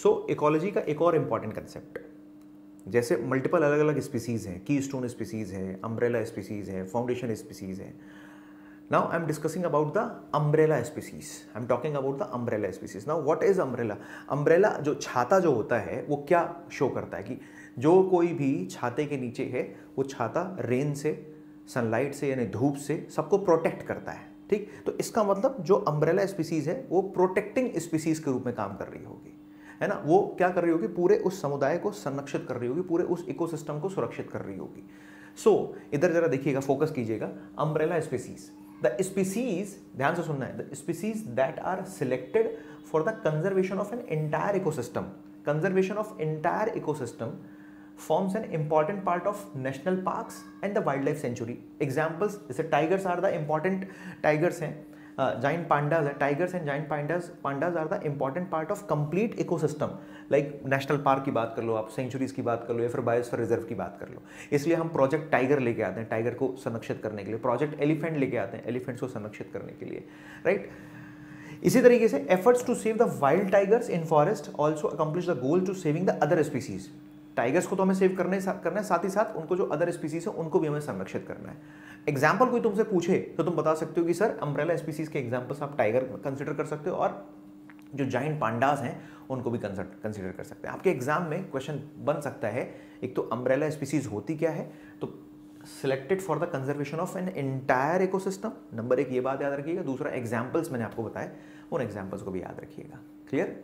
सो ecology का एक और इंपॉर्टेंट कंसेप्ट, जैसे मल्टीपल अलग अलग स्पीसीज हैं, कीस्टोन स्पीसीज है, अम्ब्रेला स्पीसीज है, फाउंडेशन स्पीसीज है. Now I am discussing about the umbrella species. I am talking about the umbrella species. Now what is umbrella? Umbrella जो छाता जो होता है वो क्या शो करता है कि जो कोई भी छाते के नीचे है वो छाता रेन से, सनलाइट से यानी धूप से सबको प्रोटेक्ट करता है. ठीक, तो इसका मतलब जो अम्ब्रेला स्पीसीज है वो प्रोटेक्टिंग स्पीसीज के रूप में काम कर रही होगी, है ना. वो क्या कर रही होगी, पूरे उस समुदाय को संरक्षित कर रही होगी, पूरे उस इकोसिस्टम को सुरक्षित कर रही होगी. सो इधर जरा देखिएगा, फोकस कीजिएगा. अम्ब्रेला स्पीसीज, द स्पीसीज, ध्यान से सुनना है, the species that are selected for the conservation of an entire ecosystem. Conservation of entire ecosystem forms an important part of national parks and the wildlife sanctuary. Examples जैसे tigers are the important, tigers हैं, giant pandas है, tigers and giant pandas are the important part of complete ecosystem. Like national park की बात कर लो आप, centuries की बात कर लो, या फिर बायोस्फीयर रिजर्व की बात कर लो. इसलिए हम प्रोजेक्ट टाइगर लेके आते हैं, टाइगर को संरक्षित करने के लिए. प्रोजेक्ट एलिफेंट लेके आते हैं, एलिफेंट्स को संरक्षित करने के लिए, राइट. इसी तरीके से efforts to save the wild tigers in forest also accomplish the goal to saving the other species. Tigers को तो हमें सेव करना है, साथ ही साथ उनको जो अदर स्पीसीज है उनको भी हमें संरक्षित करना है. एग्जाम्पल कोई तुमसे पूछे तो तुम बता सकते हो कि सर अम्ब्रेला स्पीसीज के एग्जाम्पल्स आप टाइगर कंसिडर कर सकते हो और जो जाइंट पांडास हैं उनको भी कंसिडर कर सकते हैं. आपके एग्जाम में क्वेश्चन बन सकता है, एक तो अम्ब्रेला स्पीसीज होती क्या है, तो selected for the conservation of an entire ecosystem, number 1 ये बात याद रखिएगा. दूसरा एग्जाम्पल्स मैंने आपको बताया, उन एग्जाम्पल्स को भी याद रखिएगा. क्लियर.